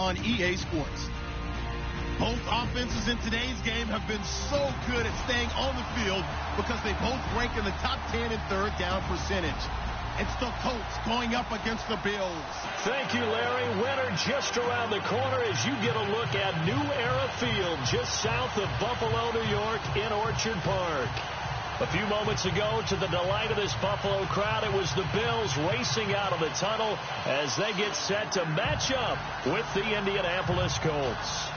on EA Sports. Both offenses in today's game have been so good at staying on the field because they both rank in the top 10 in third down percentage. It's the Colts going up against the Bills. Thank you, Larry. Winter just around the corner as you get a look at New Era Field just south of Buffalo, New York in Orchard Park. A few moments ago, to the delight of this Buffalo crowd, it was the Bills racing out of the tunnel as they get set to match up with the Indianapolis Colts.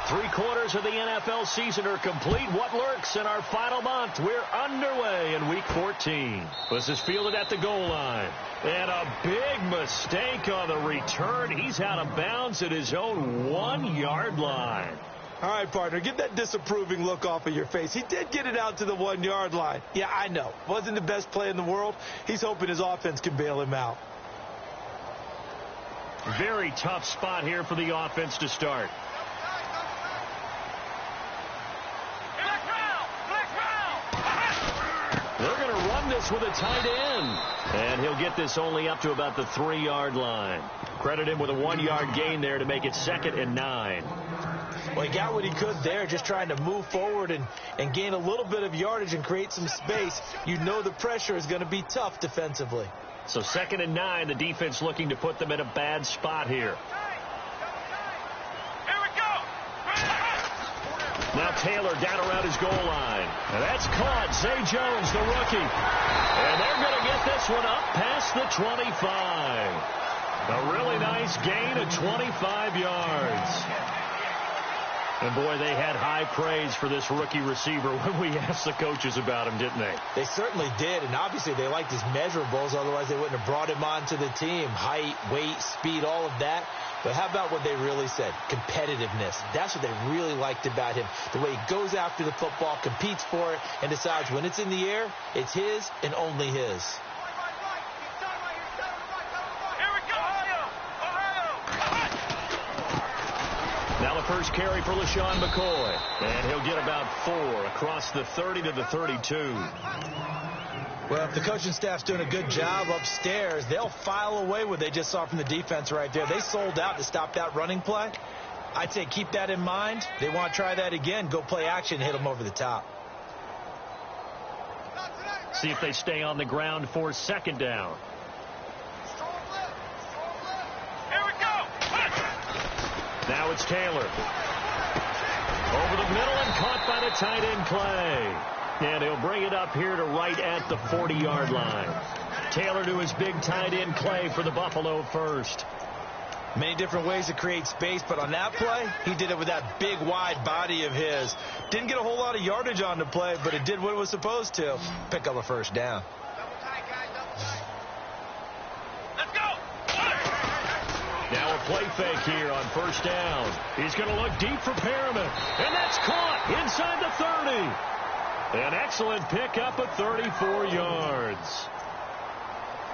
Three-quarters of the NFL season are complete. What lurks in our final month? We're underway in Week 14. This is fielded at the goal line. And a big mistake on the return. He's out of bounds at his own 1-yard line. All right, partner, get that disapproving look off of your face. He did get it out to the 1-yard line. Yeah, I know. Wasn't the best play in the world. He's hoping his offense can bail him out. Very tough spot here for the offense to start. They're going to run this with a tight end. And he'll get this only up to about the 3-yard line. Credit him with a 1-yard gain there to make it 2nd and 9. Well, he got what he could there, just trying to move forward and gain a little bit of yardage and create some space. You know the pressure is going to be tough defensively. So 2nd and 9, the defense looking to put them in a bad spot here. Now Taylor down around his goal line. And that's caught. Zay Jones, the rookie. And they're going to get this one up past the 25. A really nice gain of 25 yards. And, boy, they had high praise for this rookie receiver when we asked the coaches about him, didn't they? They certainly did, and obviously they liked his measurables. Otherwise, they wouldn't have brought him onto the team. Height, weight, speed, all of that. But how about what they really said? Competitiveness. That's what they really liked about him. The way he goes after the football, competes for it, and decides when it's in the air, it's his and only his. Now the first carry for LaShawn McCoy. And he'll get about 4 across the 30 to the 32. Well, if the coaching staff's doing a good job upstairs, they'll file away what they just saw from the defense right there. They sold out to stop that running play. I'd say keep that in mind. They want to try that again. Go play action and hit them over the top. See if they stay on the ground for 2nd down. Now it's Taylor. Over the middle and caught by the tight end Clay. And he'll bring it up here to right at the 40-yard line. Taylor to his big tight end Clay for the Buffalo first. Many different ways to create space, but on that play, he did it with that big, wide body of his. Didn't get a whole lot of yardage on the play, but it did what it was supposed to. Pick up a 1st down. Now a play fake here on 1st down. He's going to look deep for Perriman. And that's caught inside the 30. An excellent pickup of 34 yards.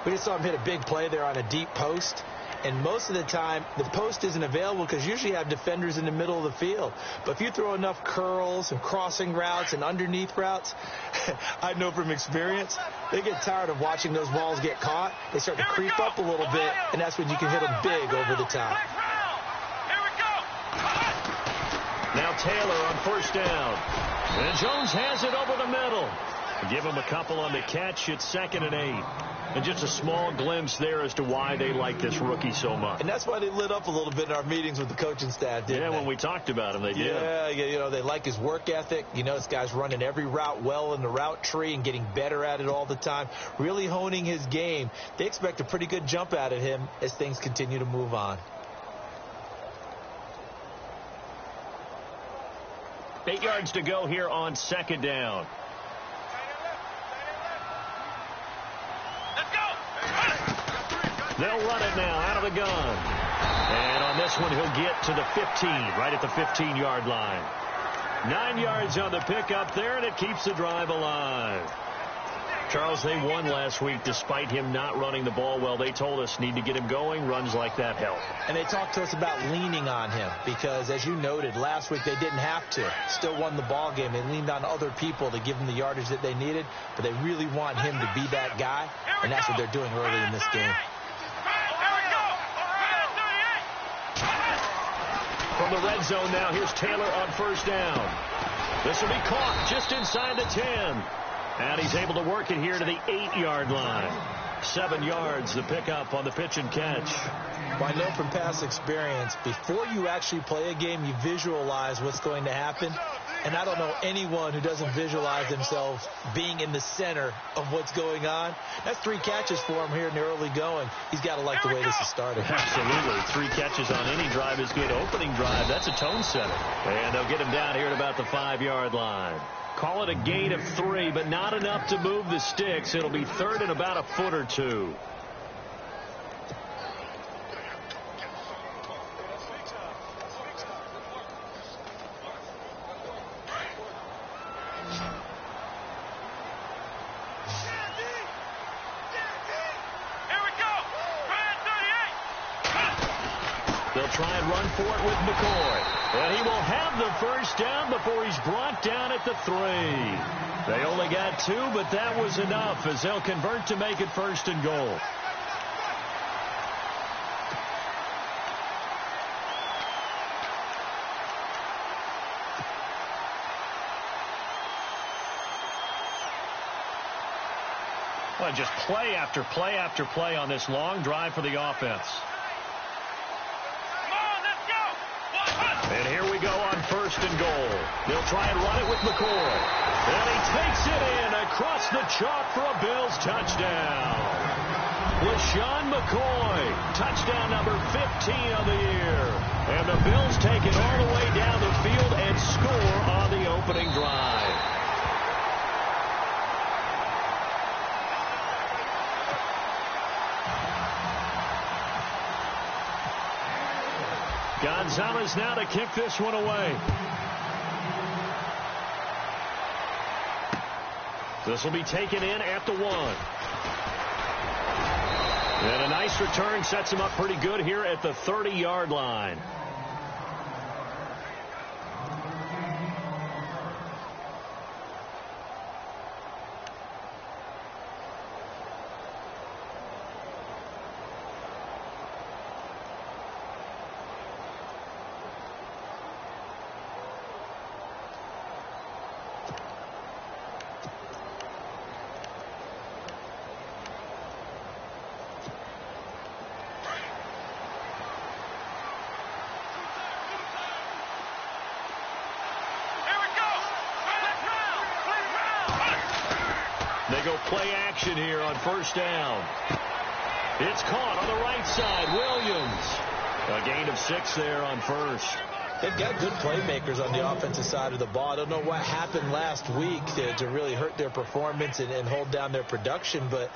We just saw him hit a big play there on a deep post. And most of the time, the post isn't available because usually you have defenders in the middle of the field. But if you throw enough curls and crossing routes and underneath routes, I know from experience, they get tired of watching those balls get caught. They start to creep up a little bit, and that's when you can hit them big over the top. Now Taylor on 1st down. And Jones has it over the middle. Give him a couple on the catch. It's 2nd and 8. And just a small glimpse there as to why they like this rookie so much. And that's why they lit up a little bit in our meetings with the coaching staff, didn't they? Yeah, when we talked about him, they did. Yeah, you know, they like his work ethic. You know, this guy's running every route well in the route tree and getting better at it all the time, really honing his game. They expect a pretty good jump out of him as things continue to move on. 8 yards to go here on 2nd down. They'll run it now out of the gun. And on this one, he'll get to the 15, right at the 15-yard line. 9 yards on the pickup there, and it keeps the drive alive. Charles, they won last week despite him not running the ball well. They told us need to get him going. Runs like that help. And they talked to us about leaning on him because, as you noted, last week they didn't have to. Still won the ball game. They leaned on other people to give them the yardage that they needed, but they really want him to be that guy, and that's what they're doing early in this game. From the red zone now, here's Taylor on first down. This will be caught just inside the 10. And he's able to work it here to the 8-yard line. 7 yards, the pickup on the pitch and catch. Well, I know from past experience, before you actually play a game, you visualize what's going to happen. And I don't know anyone who doesn't visualize themselves being in the center of what's going on. That's 3 catches for him here in the early going. He's got to like the way this is starting. Absolutely. 3 catches on any drive is good. Opening drive, that's a tone setter. And they'll get him down here at about the 5-yard line. Call it a gain of 3, but not enough to move the sticks. It'll be third and about a foot or 2. They'll try and run for it with McCoy. And he will have the first down before he's brought down at the 3. They only got 2, but that was enough as they'll convert to make it first and goal. Well, just play after play after play on this long drive for the offense. And here we go on first and goal. They'll try and run it with McCoy. And he takes it in across the chalk for a Bills touchdown. LaShawn McCoy, touchdown number 15 of the year. And the Bills take it all the way down the field and score on the opening drive. Gonzalez now to kick this one away. This will be taken in at the 1. And a nice return sets him up pretty good here at the 30-yard line. They go play action here on first down. It's caught on the right side. Williams. A gain of 6 there on first. They've got good playmakers on the offensive side of the ball. I don't know what happened last week to really hurt their performance and hold down their production, but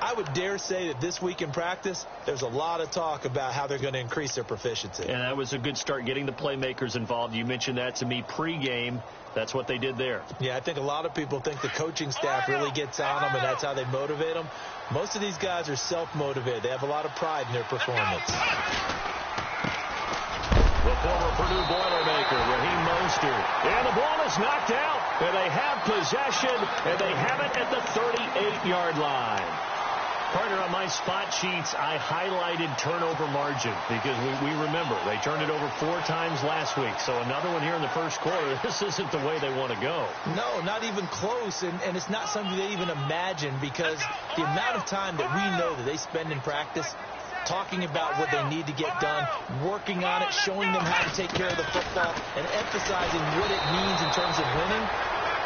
I would dare say that this week in practice, there's a lot of talk about how they're going to increase their proficiency. And that was a good start, getting the playmakers involved. You mentioned that to me pregame. That's what they did there. Yeah, I think a lot of people think the coaching staff really gets on them, and that's how they motivate them. Most of these guys are self-motivated. They have a lot of pride in their performance. The former Purdue Boilermaker, Raheem Mostert. And the ball is knocked out. And they have possession, and they have it at the 38-yard line. Partner, on my spot sheets, I highlighted turnover margin because we remember they turned it over 4 times last week. So another one here in the first quarter. This isn't the way they want to go. No, not even close. And it's not something they even imagine because the amount of time that we know that they spend in practice talking about what they need to get done, working on it, showing them how to take care of the football, and emphasizing what it means in terms of winning.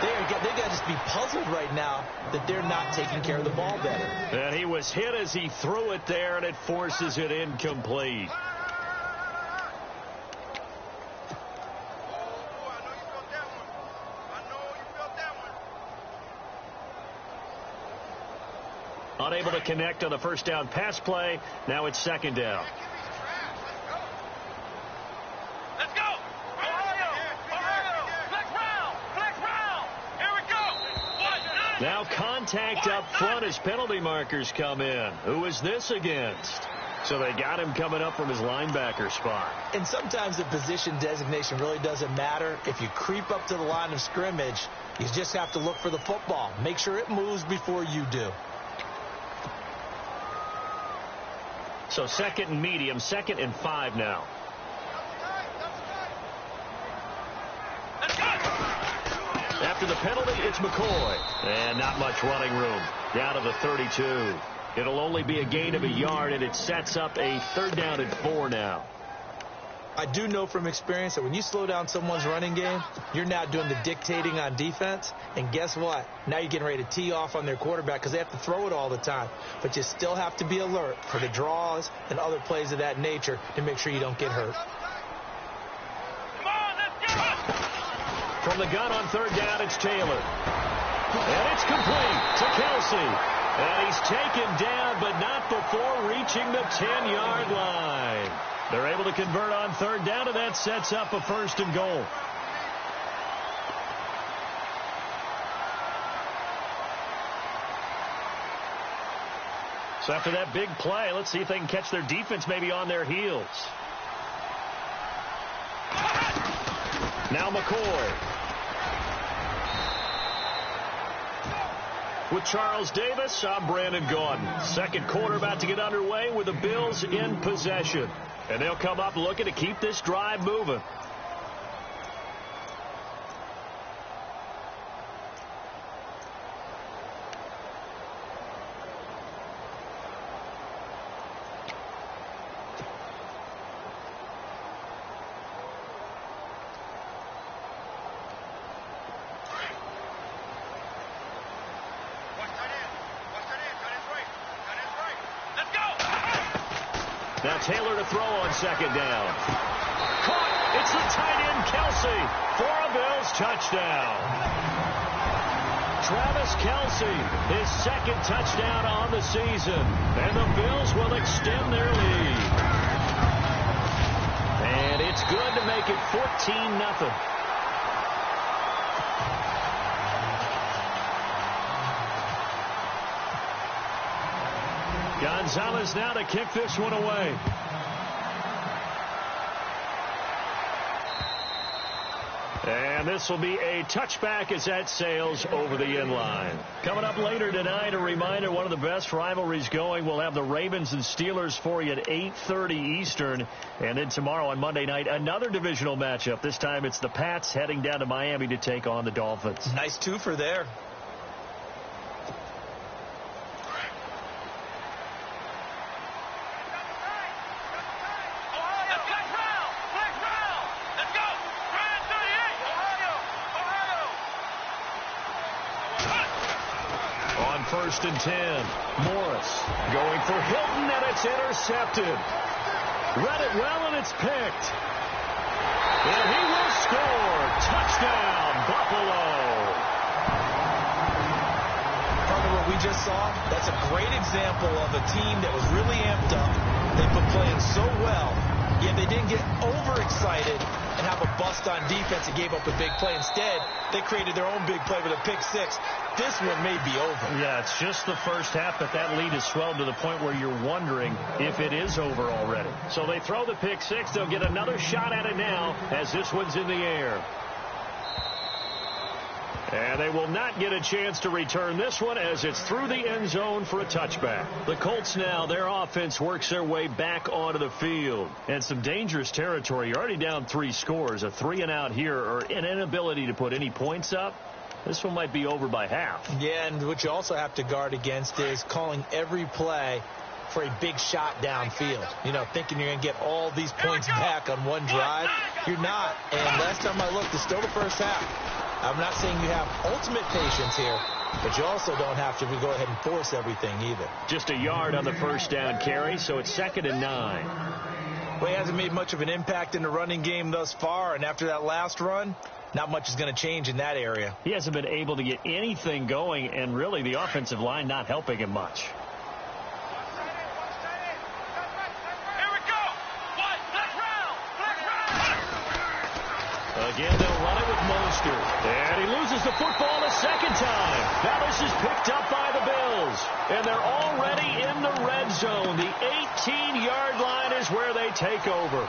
They got to just be puzzled right now that they're not taking care of the ball better. And he was hit as he threw it there, and it forces it incomplete. Unable to connect on the first down pass play. Now it's second down. Now contact up front as penalty markers come in. Who is this against? So they got him coming up from his linebacker spot. And sometimes the position designation really doesn't matter. If you creep up to the line of scrimmage, you just have to look for the football. Make sure it moves before you do. So 2nd and medium, 2nd and 5 now. After the penalty, it's McCoy. And not much running room. Down to the 32. It'll only be a gain of a yard, and it sets up a 3rd down and 4 now. I do know from experience that when you slow down someone's running game, you're now doing the dictating on defense. And guess what? Now you're getting ready to tee off on their quarterback because they have to throw it all the time. But you still have to be alert for the draws and other plays of that nature to make sure you don't get hurt. From the gun on 3rd down, it's Taylor. And it's complete to Kelsey. And he's taken down, but not before reaching the 10-yard line. They're able to convert on 3rd down, and that sets up a 1st and goal. So after that big play, let's see if they can catch their defense maybe on their heels. Now McCoy. With Charles Davis, I'm Brandon Gaudin. 2nd quarter about to get underway with the Bills in possession. And they'll come up looking to keep this drive moving. Now Taylor to throw on 2nd down. Caught. It's the tight end, Kelsey, for a Bills touchdown. Travis Kelsey, his 2nd touchdown on the season. And the Bills will extend their lead. And it's good to make it 14-0. Gonzalez now to kick this one away. And this will be a touchback as that sails over the end line. Coming up later tonight, a reminder, one of the best rivalries going. We'll have the Ravens and Steelers for you at 8:30 Eastern. And then tomorrow on Monday night, another divisional matchup. This time it's the Pats heading down to Miami to take on the Dolphins. Nice twofer there. On 1st and 10, Morris going for Hilton, and it's intercepted. Read it well, and it's picked. And he will score. Touchdown, Buffalo. Part of what we just saw, that's a great example of a team that was really amped up. They've been playing so well, yet they didn't get overexcited and have a bust on defense and gave up a big play. Instead, they created their own big play with a pick six. This one may be over. Yeah, it's just the first half, but that lead has swelled to the point where you're wondering if it is over already. So they throw the pick six. They'll get another shot at it now as this one's in the air. And they will not get a chance to return this one as it's through the end zone for a touchback. The Colts now, their offense works their way back onto the field. And some dangerous territory. You're already down 3 scores. A 3-and-out here or an inability to put any points up. This one might be over by half. Yeah, and what you also have to guard against is calling every play for a big shot downfield. You know, thinking you're going to get all these points back on one drive. You're not. And last time I looked, it's still the first half. I'm not saying you have ultimate patience here, but you also don't have to go ahead and force everything either. Just a yard on the first down carry, so it's 2nd and 9. Well, he hasn't made much of an impact in the running game thus far, and after that last run, not much is going to change in that area. He hasn't been able to get anything going, and really the offensive line not helping him much. Again, they'll run it with Mostert. And he loses the football a second time. Now this is picked up by the Bills. And they're already in the red zone. The 18-yard line is where they take over.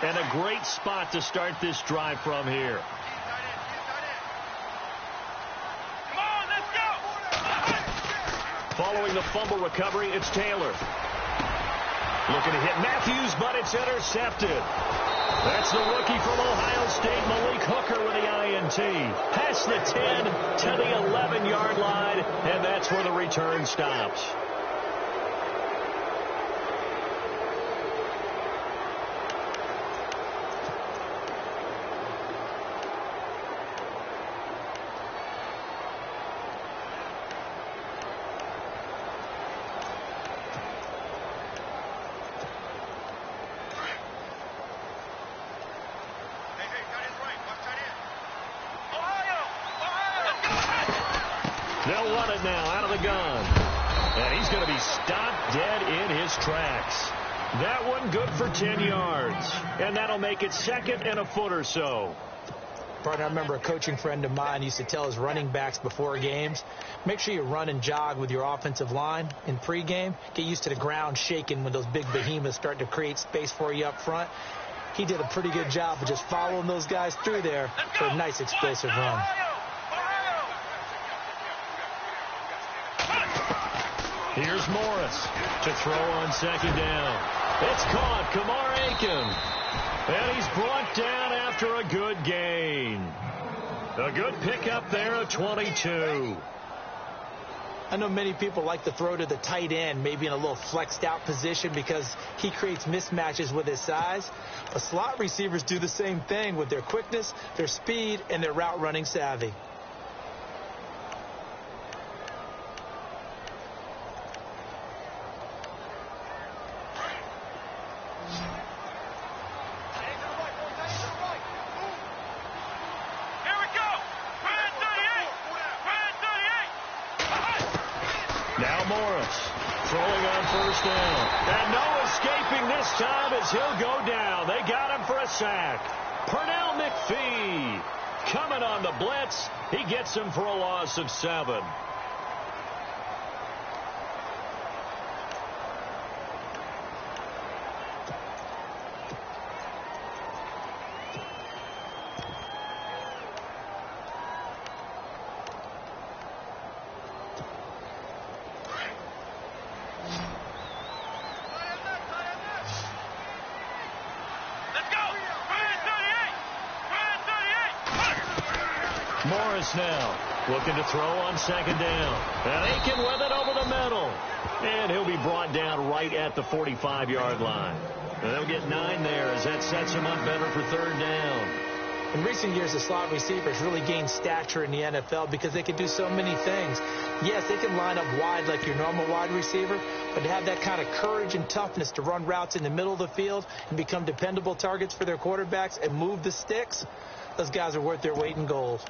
And a great spot to start this drive from here. Following the fumble recovery, it's Taylor. Looking to hit Matthews, but it's intercepted. That's the rookie from Ohio State, Malik Hooker, with the INT. Past the 10 to the 11-yard line, and that's where the return stops. They'll run it now out of the gun. And he's going to be stopped dead in his tracks. That one good for 10 yards. And that'll make it second and a foot or so. Partner, I remember a coaching friend of mine used to tell his running backs before games, make sure you run and jog with your offensive line in pregame. Get used to the ground shaking when those big behemoths start to create space for you up front. He did a pretty good job of just following those guys through there for a nice explosive run. Here's Morris to throw on second down. It's caught. Kamar Aiken. And he's brought down after a good gain. A good pickup there of 22. I know many people like to throw to the tight end, maybe in a little flexed out position because he creates mismatches with his size. But slot receivers do the same thing with their quickness, their speed, and their route running savvy. Now Morris throwing on first down. And no escaping this time as he'll go down. They got him for a sack. Pernell McPhee coming on the blitz. He gets him for a loss of 7. Morris now looking to throw on second down. And Aiken with it over the middle. And he'll be brought down right at the 45-yard line. And they'll get 9 there as that sets him up better for third down. In recent years, the slot receivers really gained stature in the NFL because they can do so many things. Yes, they can line up wide like your normal wide receiver, but to have that kind of courage and toughness to run routes in the middle of the field and become dependable targets for their quarterbacks and move the sticks, those guys are worth their weight in gold.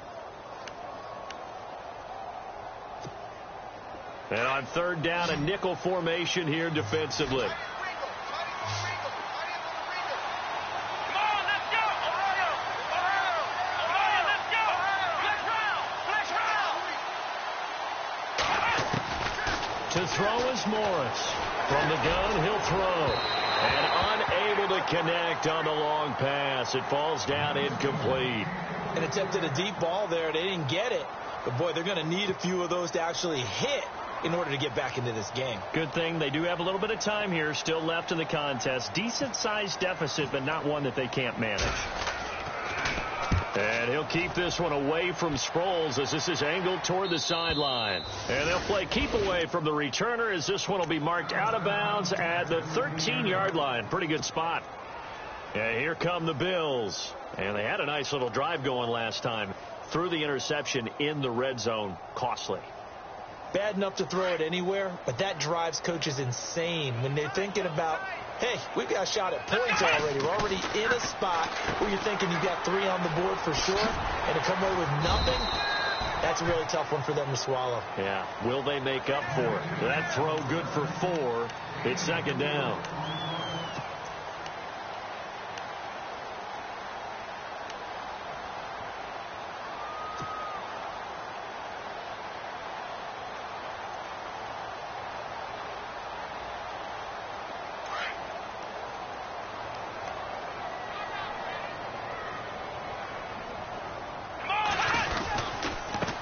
And on third down, a nickel formation here defensively. To throw is Morris. From the gun, he'll throw. And unable to connect on the long pass. It falls down incomplete. And attempted a deep ball there. They didn't get it. But, boy, they're going to need a few of those to actually hit in order to get back into this game. Good thing they do have a little bit of time here still left in the contest. Decent-sized deficit, but not one that they can't manage. And he'll keep this one away from Sproles as this is angled toward the sideline. And they'll play keep away from the returner as this one will be marked out of bounds at the 13-yard line. Pretty good spot. And here come the Bills. And they had a nice little drive going last time. Threw the interception in the red zone. Costly. Bad enough to throw it anywhere, but that drives coaches insane when they're thinking about, hey, we've got a shot at points already. We're already in a spot where you're thinking you've got 3 on the board for sure, and to come away with nothing, That's a really tough one for them to swallow. Yeah. Will they make up for it? That throw good for 4. It's second down.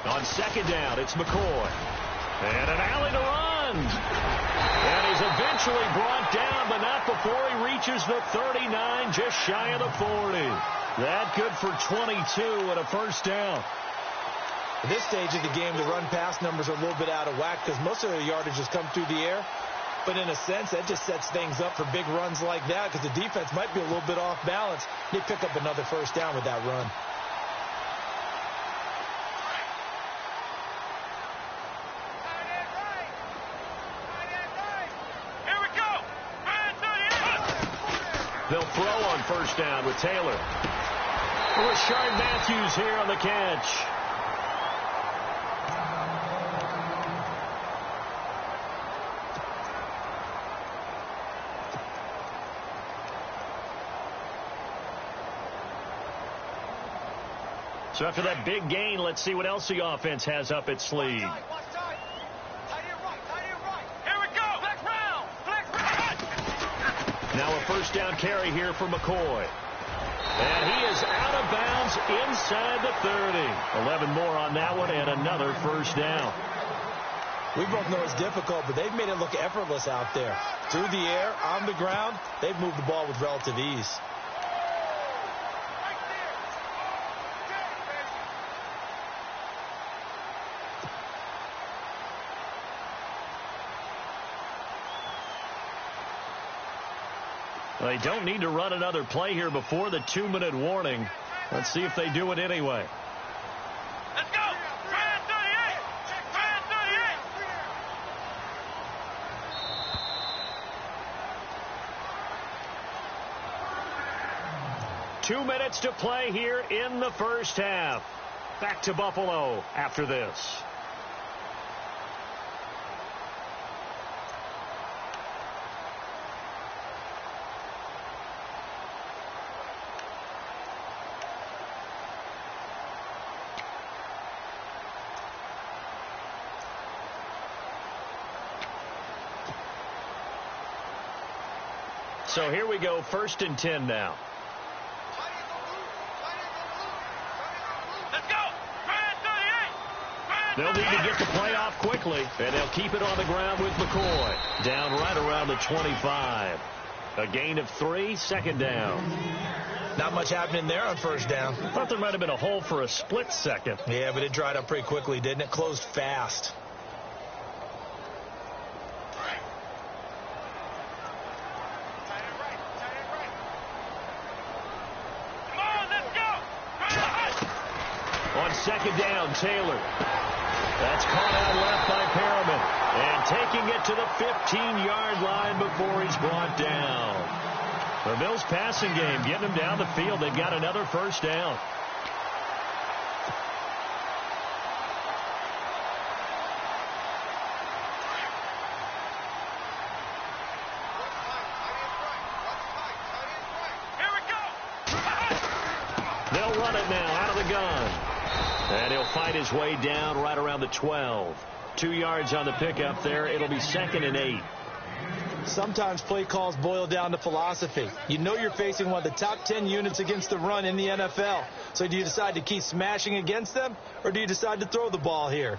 On second down, it's McCoy. And an alley to run. And he's eventually brought down, but not before he reaches the 39, just shy of the 40. That good for 22 and a first down. At this stage of the game, the run-pass numbers are a little bit out of whack because most of their yardage has come through the air. But in a sense, that just sets things up for big runs like that because the defense might be a little bit off balance. They pick up another first down with that run. They'll throw on first down with Taylor. Rashard Matthews here on the catch. So after that big gain, let's see what else the offense has up its sleeve. Now a first down carry here for McCoy. And he is out of bounds inside the 30. 11 more on that one and another first down. We both know it's difficult, but they've made it look effortless out there. Through the air, on the ground, they've moved the ball with relative ease. They don't need to run another play here before the 2-minute warning. Let's see if they do it anyway. Let's go! 38! 2 minutes to play here in the first half. Back to Buffalo after this. So here we go, 1st and 10 now. Let's go! They'll need to get the play off quickly, and they'll keep it on the ground with McCoy. Down right around the 25. A gain of 3, second down. Not much happening there on first down. Thought there might have been a hole for a split second. Yeah, but it dried up pretty quickly, didn't it? Closed fast. Second down, Taylor. That's caught out left by Perriman. And taking it to the 15-yard line before he's brought down. The Bills passing game, getting him down the field. They've got another first down. Here we go! They'll run it now out of the gun. And he'll fight his way down right around the 12. 2 yards on the pickup there. It'll be 2nd and 8. Sometimes play calls boil down to philosophy. You know you're facing one of the top 10 units against the run in the NFL. So do you decide to keep smashing against them, or do you decide to throw the ball here?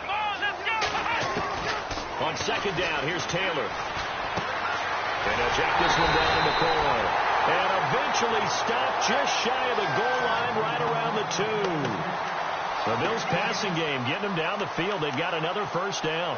Come on, let's go! On second down, here's Taylor. And he'll jack this one down to McCoy. And eventually stopped just shy of the goal line right around the 2. The Bills passing game getting them down the field. They've got another first down.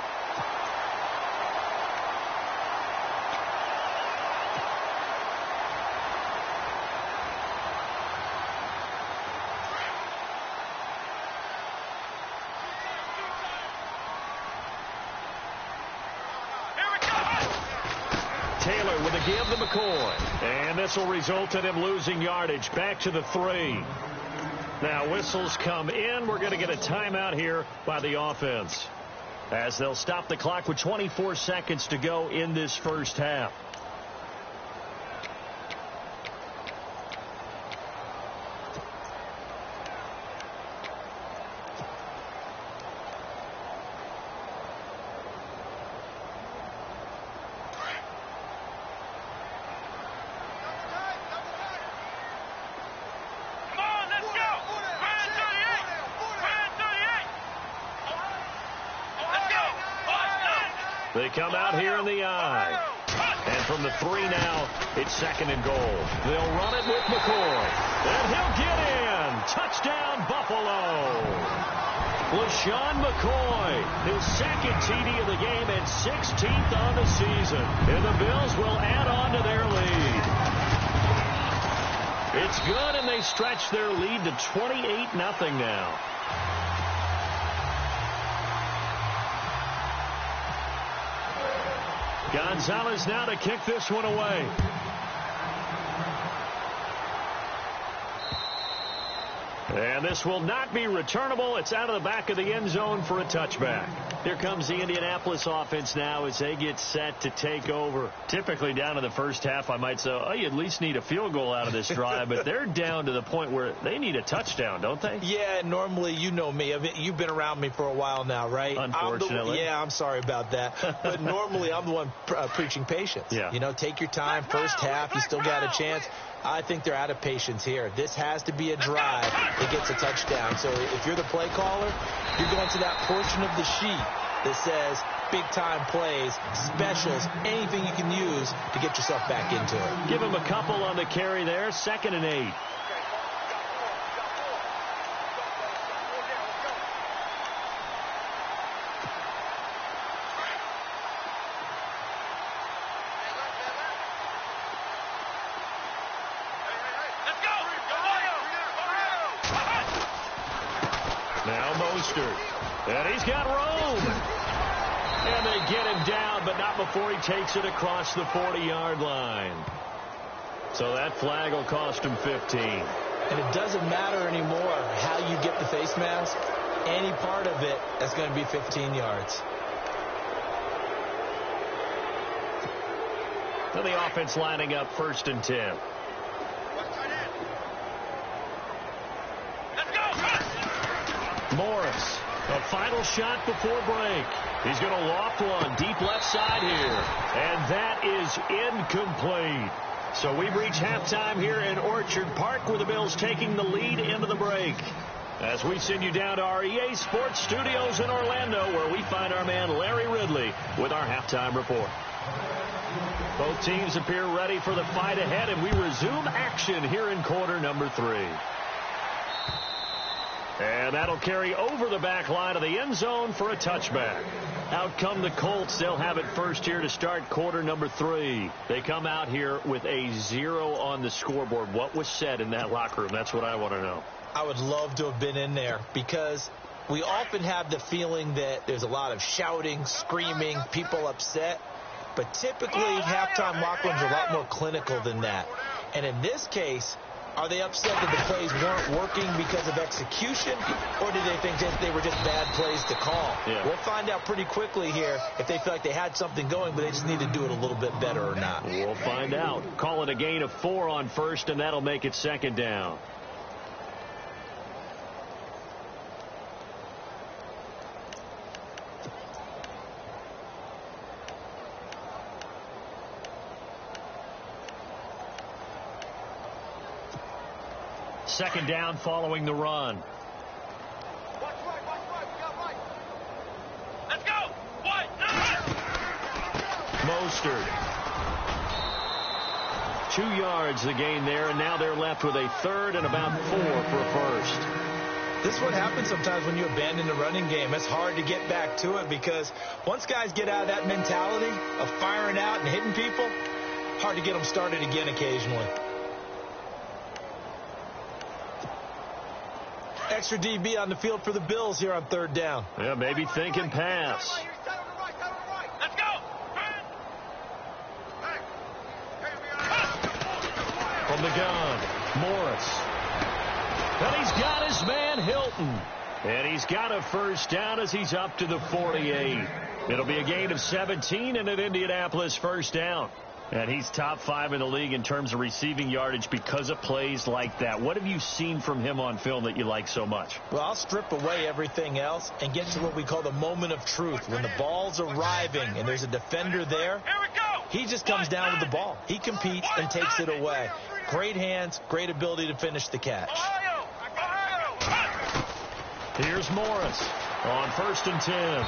Taylor with a give to McCoy. And this will result in him losing yardage. Back to the 3. Now whistles come in. We're going to get a timeout here by the offense, as they'll stop the clock with 24 seconds to go in this first half. They come out here in the eye. And from the 3 now, it's 2nd and goal. They'll run it with McCoy. And he'll get in. Touchdown, Buffalo. LaShawn McCoy, his 2nd TD of the game and 16th on the season. And the Bills will add on to their lead. It's good, and they stretch their lead to 28-0 now. Gonzalez now to kick this one away. And this will not be returnable. It's out of the back of the end zone for a touchback. Here comes the Indianapolis offense now as they get set to take over. Typically down in the first half, I might say, oh, you at least need a field goal out of this drive. But they're down to the point where they need a touchdown, don't they? Yeah, normally, you know me. I mean, you've been around me for a while now, right? Unfortunately. I'm sorry about that. But normally, I'm the one preaching patience. Yeah. You know, take your time. First half, you still got a chance. I think they're out of patience here. This has to be a drive that gets a touchdown. So if you're the play caller, you're going to that portion of the sheet that says big-time plays, specials, anything you can use to get yourself back into it. Give him a couple on the carry there. 2nd and 8. And he's got room. And they get him down, but not before he takes it across the 40-yard line. So that flag will cost him 15. And it doesn't matter anymore how you get the face mask. Any part of it, that's going to be 15 yards. So the offense lining up 1st and 10. Morris, a final shot before break. He's going to loft one deep left side here. And that is incomplete. So we've reached halftime here in Orchard Park, where the Bills taking the lead into the break. As we send you down to our EA Sports Studios in Orlando, where we find our man Larry Ridley with our halftime report. Both teams appear ready for the fight ahead, and we resume action here in quarter number 3. And that'll carry over the back line of the end zone for a touchback. Out come the Colts. They'll have it first here to start quarter number 3. They come out here with a 0 on the scoreboard. What was said in that locker room? That's what I want to know. I would love to have been in there, because we often have the feeling that there's a lot of shouting, screaming, people upset. But typically, halftime locker rooms are a lot more clinical than that. And in this case, are they upset that the plays weren't working because of execution, or do they think that they were just bad plays to call? Yeah. We'll find out pretty quickly here if they feel like they had something going, but they just need to do it a little bit better or not. We'll find out. Call it a gain of 4 on first, and that'll make it 2nd down. Second down following the run. Watch right, we got right. Let's go! White! Mostert. 2 yards the gain there, and now they're left with a 3rd and about 4 for a first. This is what happens sometimes when you abandon the running game. It's hard to get back to it, because once guys get out of that mentality of firing out and hitting people, hard to get them started again occasionally. Extra DB on the field for the Bills here on 3rd down. Yeah, maybe thinking pass. Let's go! the gun. Morris. And he's got his man Hilton. And he's got a first down as he's up to the 48. It'll be a gain of 17 and an Indianapolis first down. And he's top 5 in the league in terms of receiving yardage because of plays like that. What have you seen from him on film that you like so much? Well, I'll strip away everything else and get to what we call the moment of truth. When the ball's arriving and there's a defender there, he just comes down with the ball. He competes and takes it away. Great hands, great ability to finish the catch. Here's Morris on 1st and 10.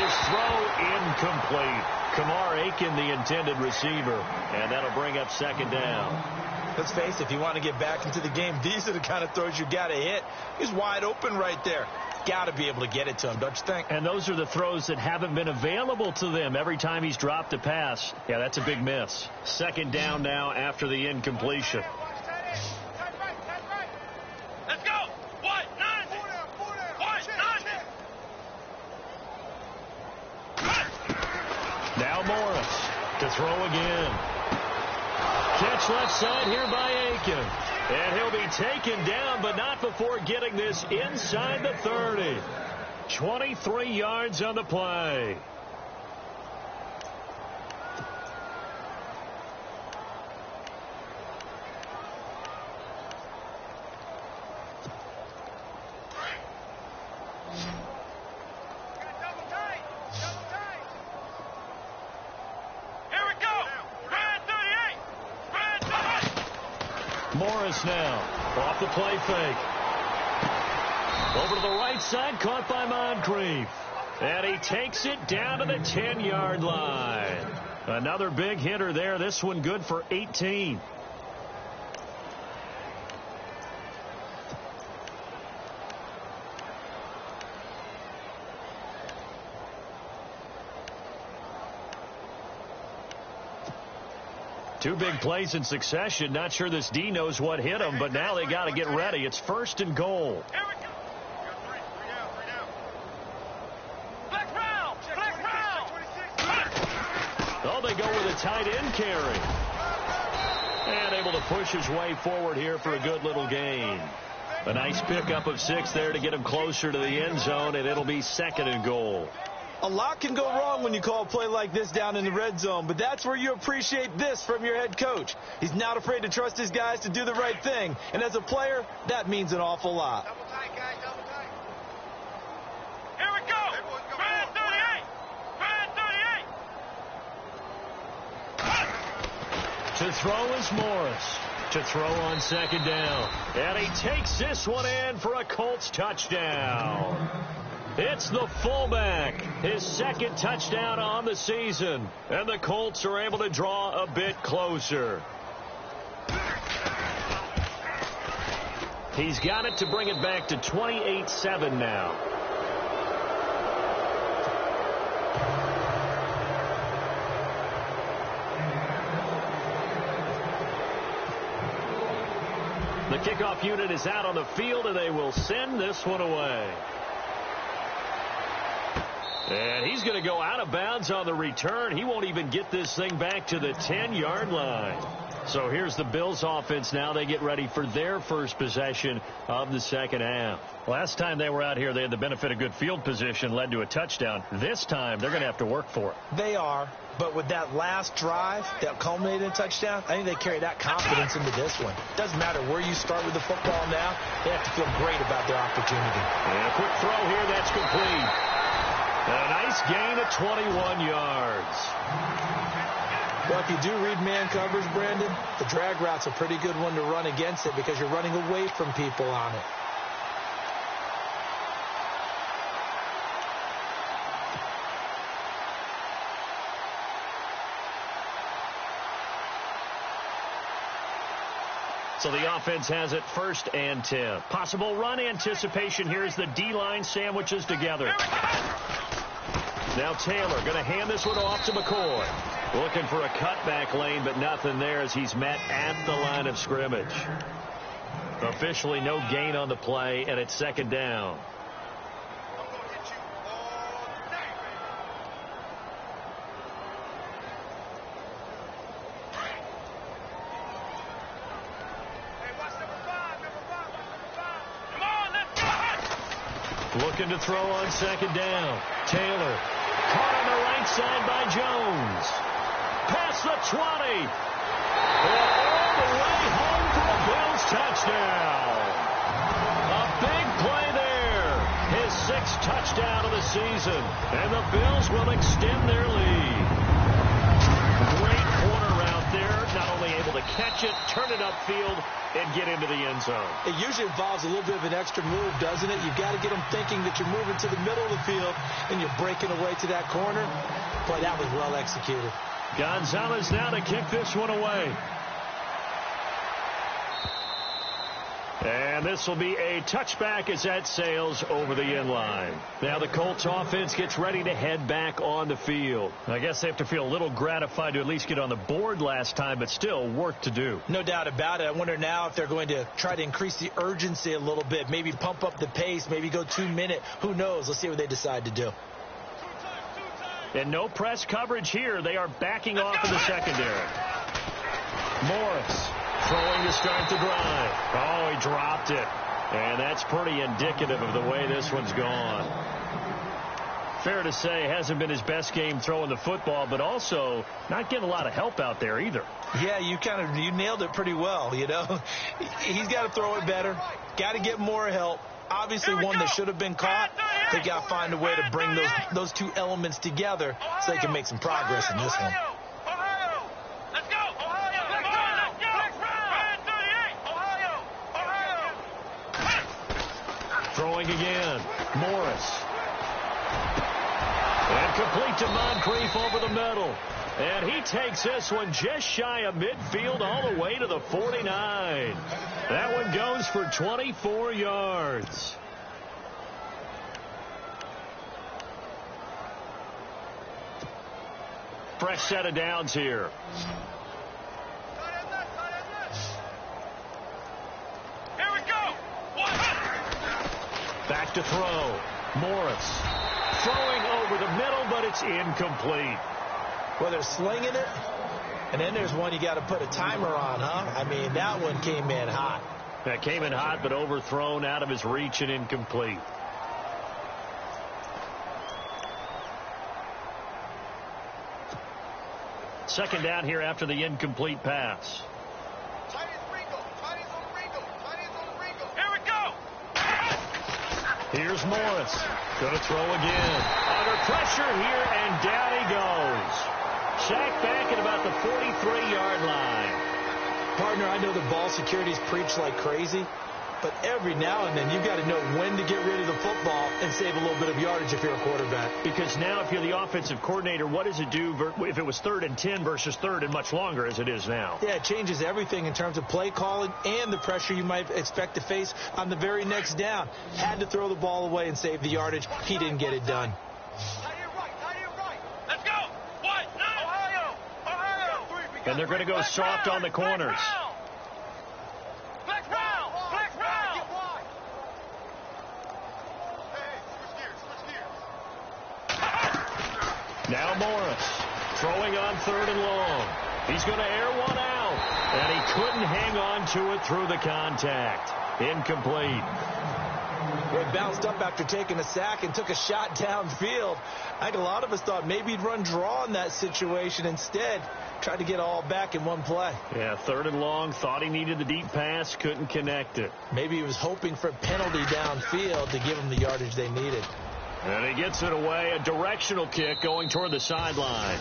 His throw incomplete. Kamar Aiken, the intended receiver, and that'll bring up 2nd down. Let's face it, if you want to get back into the game, these are the kind of throws you got to hit. He's wide open right there. Got to be able to get it to him, don't you think? And those are the throws that haven't been available to them every time he's dropped a pass. Yeah, that's a big miss. 2nd down now after the incompletion. Let's go. What? Nine. What? Nine. Now Morris to throw again. Catch left side here by Aiken. And he'll be taken down, but not before getting this inside the 30. 23 yards on the play. Morris now off the play fake. Over to the right side, caught by Moncrief. And he takes it down to the 10-yard line. Another big hitter there. This one good for 18. Two big plays in succession. Not sure this D knows what hit him, but now they got to get ready. It's 1st and goal. Oh, they go with a tight end carry. And able to push his way forward here for a good little gain. A nice pickup of 6 there to get him closer to the end zone, and it'll be 2nd and goal. A lot can go wrong when you call a play like this down in the red zone, but that's where you appreciate this from your head coach. He's not afraid to trust his guys to do the right thing, and as a player, that means an awful lot. Double tight, guys, double tight. Here we go. Red 38. Red 38. To throw is Morris. To throw on 2nd down. And he takes this one in for a Colts touchdown. It's the fullback, his 2nd touchdown on the season, and the Colts are able to draw a bit closer. He's got it to bring it back to 28-7 now. The kickoff unit is out on the field, and they will send this one away. And he's going to go out of bounds on the return. He won't even get this thing back to the 10-yard line. So here's the Bills offense now. They get ready for their first possession of the 2nd half. Last time they were out here, they had the benefit of good field position, led to a touchdown. This time, they're going to have to work for it. They are, but with that last drive that culminated in a touchdown, I think they carry that confidence into this one. Doesn't matter where you start with the football now, they have to feel great about their opportunity. And a quick throw here, that's complete. And a nice gain of 21 yards. Well, if you do read man coverage, Brandon, the drag route's a pretty good one to run against it because you're running away from people on it. So the offense has it 1st and 10. Possible run anticipation here as the D-line sandwiches together. Now Taylor going to hand this one off to McCoy. Looking for a cutback lane, but nothing there as he's met at the line of scrimmage. Officially no gain on the play, and it's 2nd down. Looking to throw on second down. Taylor caught on the right side by Jones. Past the 20. And all the way home for a Bills touchdown. A big play there. His 6th touchdown of the season. And the Bills will extend their lead. Great corner route there. Not only able to catch it, turn it upfield, and get into the end zone. It usually involves a little bit of an extra move, doesn't it? You've got to get them thinking that you're moving to the middle of the field and you're breaking away to that corner. Boy, that was well executed. Gonzalez now to kick this one away. And this will be a touchback as that sails over the end line. Now the Colts offense gets ready to head back on the field. I guess they have to feel a little gratified to at least get on the board last time, but still work to do. No doubt about it. I wonder now if they're going to try to increase the urgency a little bit, maybe pump up the pace, maybe go 2-minute. Who knows? Let's see what they decide to do. And no press coverage here. They are backing off in the secondary. Morris throwing to start the drive. Oh, he dropped it. And that's pretty indicative of the way this one's gone. Fair to say, hasn't been his best game throwing the football, but also not getting a lot of help out there either. Yeah, you nailed it pretty well, you know. He's got to throw it better. Got to get more help. Obviously one that should have been caught. They got to find a way to bring those two elements together so they can make some progress in this one. Throwing again. Morris. And complete to Moncrief over the middle. And he takes this one just shy of midfield all the way to the 49. That one goes for 24 yards. Fresh set of downs here. Here we go. Back to throw. Morris throwing over the middle, but it's incomplete. Well, they're slinging it, and then there's one you got to put a timer on, huh? I mean, that one came in hot. That came in hot, but overthrown out of his reach and incomplete. Second down here after the incomplete pass. Here we go. Here's Morris. Going to throw again. Under pressure here, and down he goes. Sacked back at about the 43-yard line. Partner, I know the ball security's preached like crazy, but every now and then you've got to know when to get rid of the football and save a little bit of yardage if you're a quarterback. Because now if you're the offensive coordinator, what does it do if it was 3rd and 10 versus 3rd and much longer as it is now? Yeah, it changes everything in terms of play calling and the pressure you might expect to face on the very next down. Had to throw the ball away and save the yardage. He didn't get it done. Let's go. What? Ohio. And they're going to go soft on the corners. Flex round. Now Morris throwing on 3rd and long. He's going to air one out. And he couldn't hang on to it through the contact. Incomplete. He bounced up after taking a sack and took a shot downfield. I think a lot of us thought maybe he'd run draw in that situation. Instead, tried to get all back in one play. Yeah, 3rd and long. Thought he needed the deep pass. Couldn't connect it. Maybe he was hoping for a penalty downfield to give him the yardage they needed. And he gets it away. A directional kick going toward the sideline.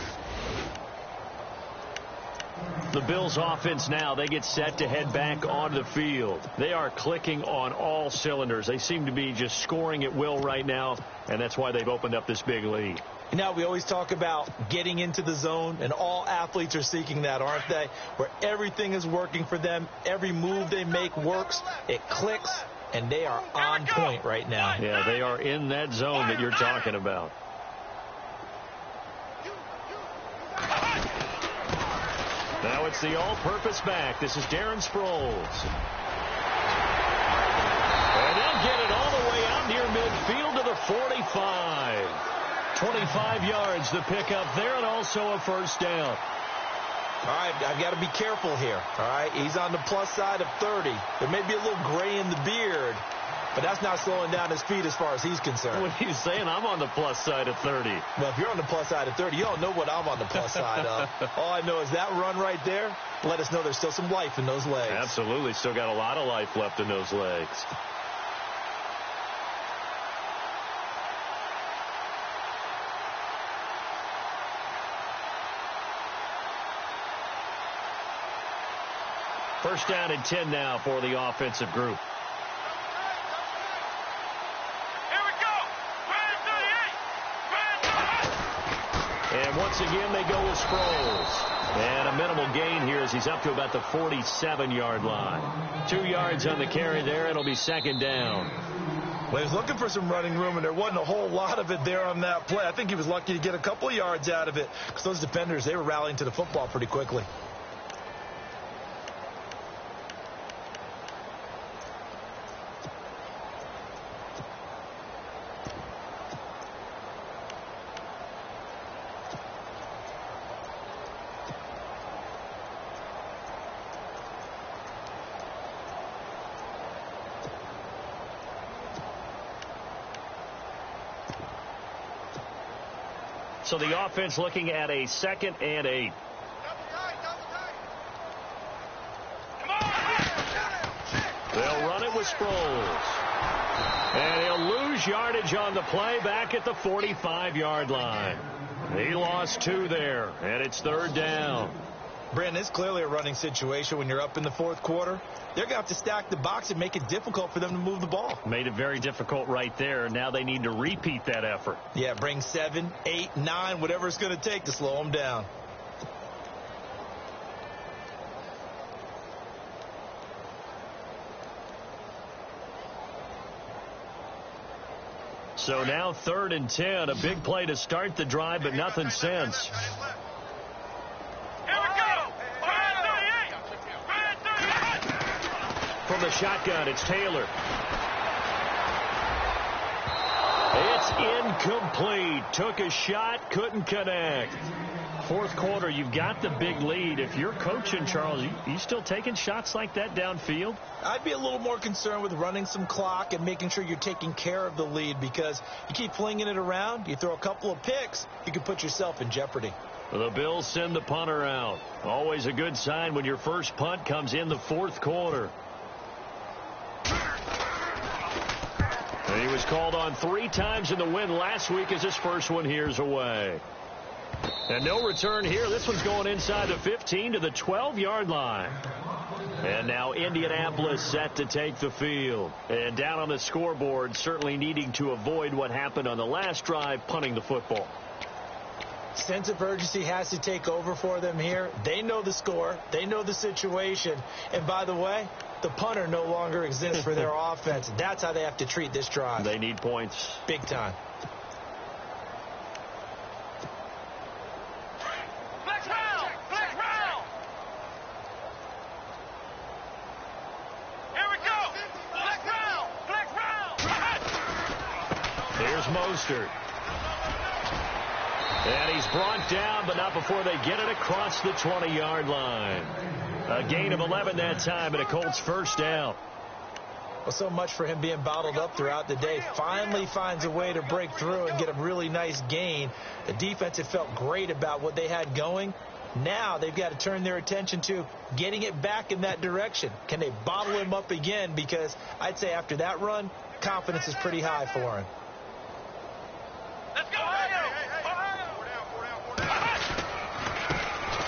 The Bills offense now, they get set to head back onto the field. They are clicking on all cylinders. They seem to be just scoring at will right now, and that's why they've opened up this big lead. Now, we always talk about getting into the zone, and all athletes are seeking that, aren't they? Where everything is working for them. Every move they make works. It clicks, and they are on point right now. Yeah, they are in that zone that you're talking about. Now it's the all-purpose back. This is Darren Sproles. And they'll get it all the way out near midfield to the 45. 25 yards to pick up there, and also a first down. All right, I've got to be careful here. All right, he's on the plus side of 30. There may be a little gray in the beard, but that's not slowing down his feet as far as he's concerned. What are you saying? I'm on the plus side of 30. Well, if you're on the plus side of 30, you don't know what I'm on the plus side of. All I know is that run right there let us know there's still some life in those legs. Absolutely. Still got a lot of life left in those legs. First down and 10 now for the offensive group. Here we go. And once again, they go with Sproles. And a minimal gain here as he's up to about the 47-yard line. 2 yards on the carry there. It'll be second down. Well, he was looking for some running room, and there wasn't a whole lot of it there on that play. I think he was lucky to get a couple of yards out of it because those defenders, they were rallying to the football pretty quickly. So the offense looking at a 2nd and 8. They'll run it with Sproles. And he'll lose yardage on the play back at the 45-yard line. He lost 2 there, and it's third down. Brandon, it's clearly a running situation when you're up in the fourth quarter. They're going to have to stack the box and make it difficult for them to move the ball. Made it very difficult right there. Now they need to repeat that effort. Yeah, bring 7, 8, 9, whatever it's going to take to slow them down. So now 3rd and 10. A big play to start the drive, but nothing since. From the shotgun, it's Taylor. It's incomplete. Took a shot, couldn't connect. Fourth quarter, you've got the big lead. If you're coaching, Charles, you still taking shots like that downfield? I'd be a little more concerned with running some clock and making sure you're taking care of the lead, because you keep flinging it around, you throw a couple of picks, you can put yourself in jeopardy. The Bills send the punter out. Always a good sign when your first punt comes in the fourth quarter. He was called on 3 times in the win last week as his first one here's away. And no return here. This one's going inside the 15 to the 12-yard line. And now Indianapolis set to take the field. And down on the scoreboard, certainly needing to avoid what happened on the last drive, punting the football. Sense of urgency has to take over for them here. They know the score. They know the situation. And by the way, the punter no longer exists for their offense. That's how they have to treat this drive. They need points. Big time. Flex round! Flex round! Here we go! Flex round! Flex round! Here's Mostert. And he's brought down, but not before they get it across the 20-yard line. A gain of 11 that time, and a Colts first down. Well, so much for him being bottled up throughout the day. Finally finds a way to break through and get a really nice gain. The defense had felt great about what they had going. Now they've got to turn their attention to getting it back in that direction. Can they bottle him up again? Because I'd say after that run, confidence is pretty high for him. Let's go!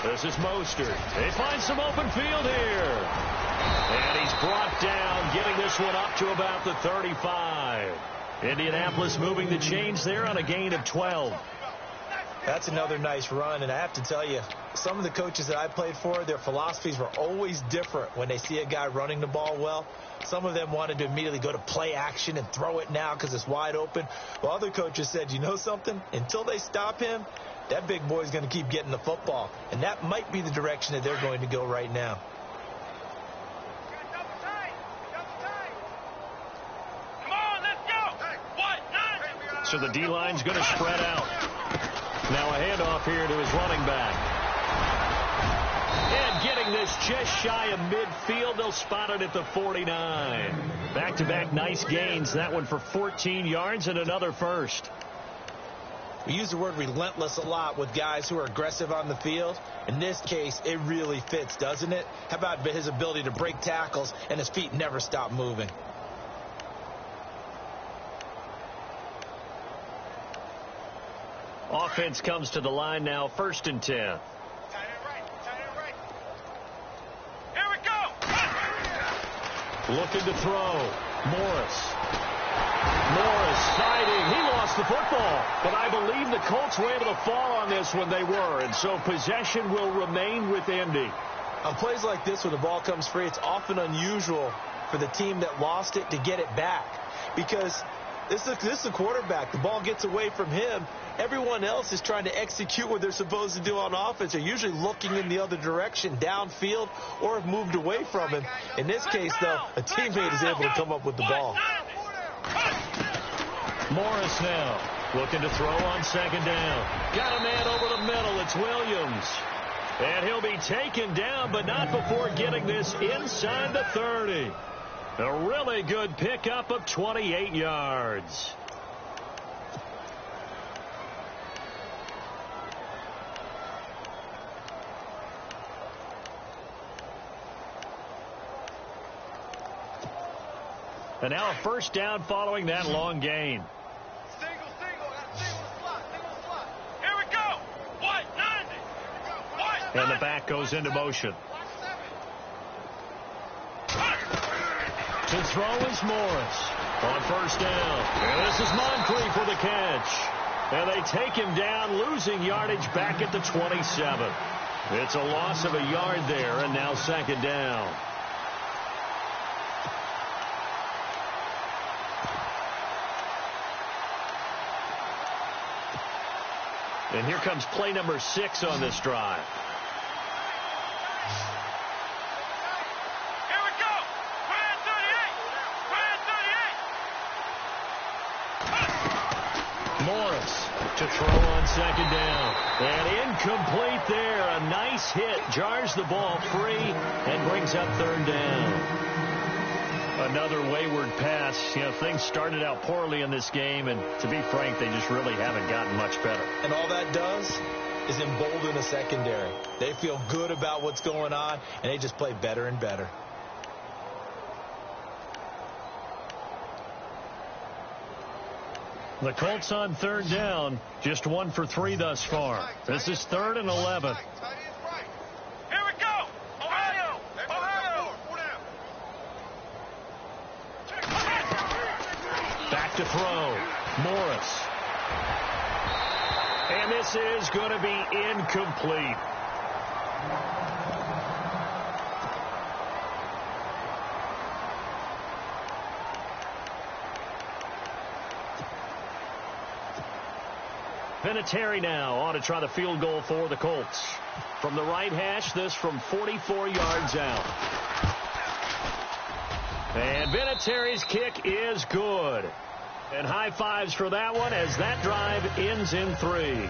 This is Mostert. They find some open field here. And he's brought down, getting this one up to about the 35. Indianapolis moving the chains there on a gain of 12. That's another nice run, and I have to tell you, some of the coaches that I played for, their philosophies were always different when they see a guy running the ball well. Some of them wanted to immediately go to play action and throw it now because it's wide open. While other coaches said, you know something? Until they stop him, that big boy's going to keep getting the football. And that might be the direction that they're going to go right now. Come on, let's go! So the D-line's going to spread out. Now a handoff here to his running back. And getting this is just shy of midfield. They'll spot it at the 49. Back-to-back nice gains. That one for 14 yards and another first. We use the word relentless a lot with guys who are aggressive on the field. In this case, it really fits, doesn't it? How about his ability to break tackles and his feet never stop moving? Offense comes to the line now, 1st and 10. Tight end right. Here we go. Looking to throw. Morris sliding. He lost the football. But I believe the Colts were able to fall on this when they were. And so possession will remain with Indy. On plays like this where the ball comes free, it's often unusual for the team that lost it to get it back. Because this is the quarterback. The ball gets away from him. Everyone else is trying to execute what they're supposed to do on offense. They're usually looking in the other direction, downfield, or have moved away from him. In this case, though, a teammate is able to come up with the ball. Morris now looking to throw on 2nd down. Got a man over the middle. It's Williams. And he'll be taken down, but not before getting this inside the 30. A really good pickup of 28 yards. And now a 1st down following that long gain. Single slot. Here we go. What? 90. What? And the back goes into motion. To throw is Morris on 1st down. And this is Moncrief for the catch. And they take him down, losing yardage back at the 27. It's a loss of a yard there, and now 2nd down. And here comes play number 6 on this drive. Here we go. 38. Morris to throw on 2nd down. And incomplete there. A nice hit. Jars the ball free and brings up 3rd down. Another wayward pass. You know, things started out poorly in this game, and to be frank, they just really haven't gotten much better. And all that does is embolden the secondary. They feel good about what's going on, and they just play better and better. The Colts on 3rd down, just 1 for 3 thus far. This is 3rd and 11. Here we go. Ohio. Back to throw. Morris. And this is going to be incomplete. Vinatieri now on to try the field goal for the Colts. From the right hash, this from 44 yards out. And Vinatieri's kick is good. And high fives for that one as that drive ends in 3.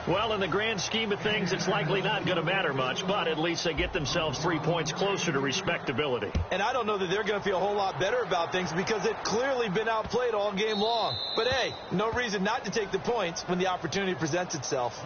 Well, in the grand scheme of things, it's likely not going to matter much, but at least they get themselves 3 points closer to respectability. And I don't know that they're going to feel a whole lot better about things because they've clearly been outplayed all game long. But, hey, no reason not to take the points when the opportunity presents itself.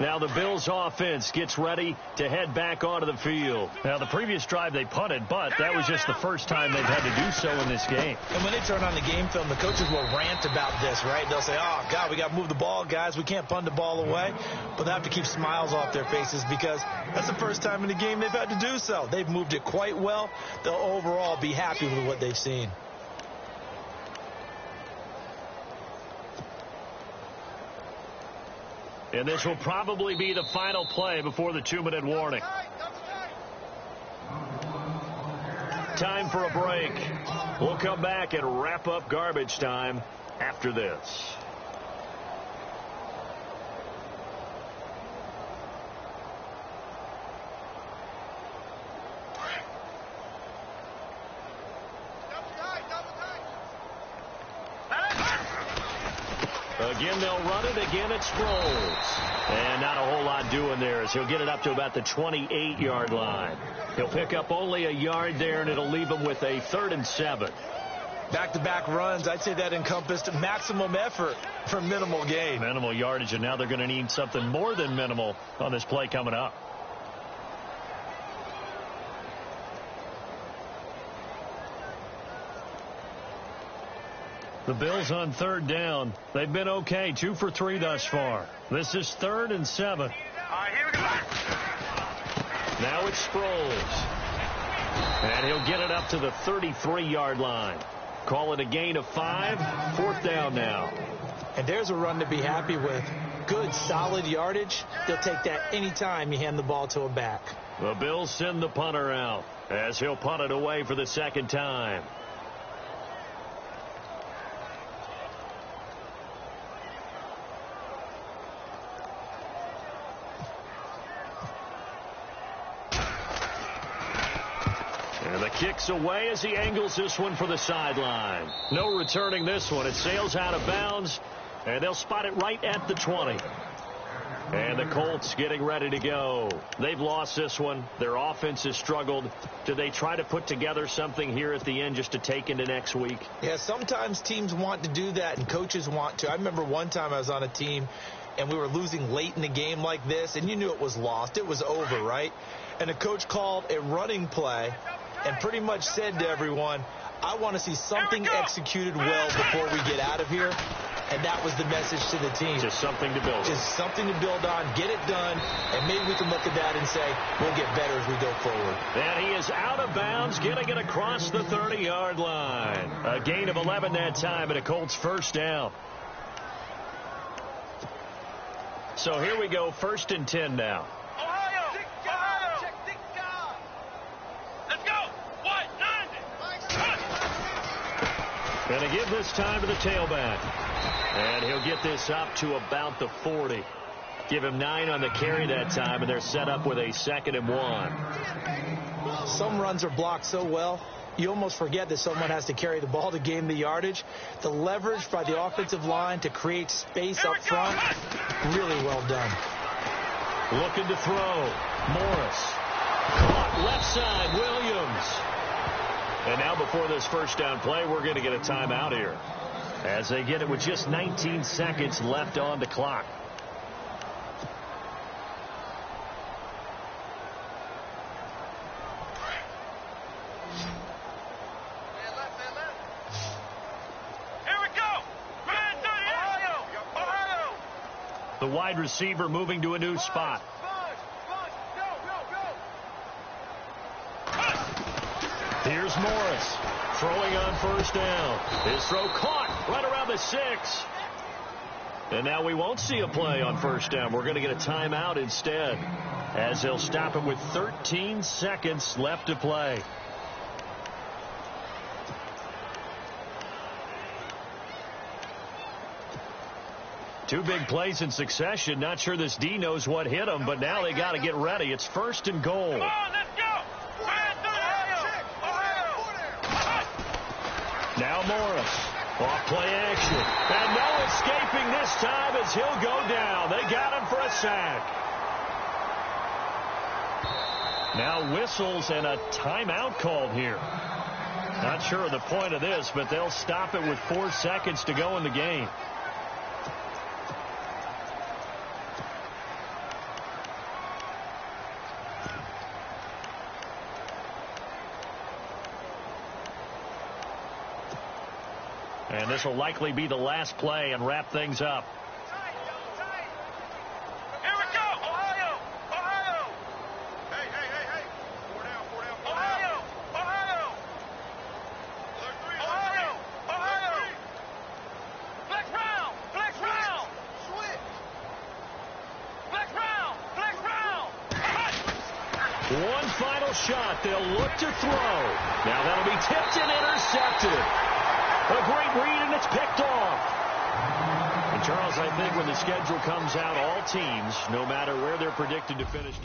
Now the Bills offense gets ready to head back onto the field. Now the previous drive they punted, but that was just the first time they've had to do so in this game. And when they turn on the game film, the coaches will rant about this, right? They'll say, oh, God, we got to move the ball, guys. We can't punt the ball away. But they have to keep smiles off their faces because that's the first time in the game they've had to do so. They've moved it quite well. They'll overall be happy with what they've seen. And this will probably be the final play before the 2-minute warning. Time for a break. We'll come back and wrap up garbage time after this. Again, they'll run it. Again, it Sproles. And not a whole lot doing there as he'll get it up to about the 28-yard line. He'll pick up only a yard there, and it'll leave him with a 3rd and 7. Back-to-back runs, I'd say that encompassed maximum effort for minimal gain. Minimal yardage, and now they're going to need something more than minimal on this play coming up. The Bills on 3rd down. They've been okay, 2 for 3 thus far. This is 3rd and 7. All right, here we go. Now it's Sproles. And he'll get it up to the 33-yard line. Call it a gain of 5. 4th down now. And there's a run to be happy with. Good, solid yardage. They'll take that anytime you hand the ball to a back. The Bills send the punter out as he'll punt it away for the 2nd time. And the kick's away as he angles this one for the sideline. No returning this one. It sails out of bounds, and they'll spot it right at the 20. And the Colts getting ready to go. They've lost this one. Their offense has struggled. Do they try to put together something here at the end just to take into next week? Yeah, sometimes teams want to do that, and coaches want to. I remember one time I was on a team, and we were losing late in the game like this, and you knew it was lost. It was over, right? And the coach called a running play and pretty much said to everyone, I want to see something executed well before we get out of here. And that was the message to the team. Just something to build on. Just something to build on, get it done, and maybe we can look at that and say, we'll get better as we go forward. And he is out of bounds, getting it across the 30-yard line. A gain of 11 that time, and a Colts 1st down. So here we go, 1st and 10 now. Going to give this time to the tailback. And he'll get this up to about the 40. Give him 9 on the carry that time, and they're set up with a 2nd and 1. Some runs are blocked so well, you almost forget that someone has to carry the ball to gain the yardage. The leverage by the offensive line to create space up front, really well done. Looking to throw. Morris. Caught left side, Williams. And now before this 1st down play, we're going to get a timeout here as they get it with just 19 seconds left on the clock. Here we go. Ohio. The wide receiver moving to a new spot. Here's Morris throwing on 1st down. His throw caught right around the 6. And now we won't see a play on 1st down. We're going to get a timeout instead as they'll stop it with 13 seconds left to play. Two big plays in succession. Not sure this D knows what hit them, but now they got to get ready. It's 1st and goal. Come on, let's go. Now Morris, off play action, and no escaping this time as he'll go down. They got him for a sack. Now whistles and a timeout called here. Not sure of the point of this, but they'll stop it with 4 seconds to go in the game. And this will likely be the last play and wrap things up. Here we go. Ohio. Hey. 4 down. Ohio. Flex round. Switch. One final shot. They'll look to throw. Now that'll be tipped and intercepted. A great read, and it's picked off. And Charles, I think when the schedule comes out, all teams, no matter where they're predicted to finish,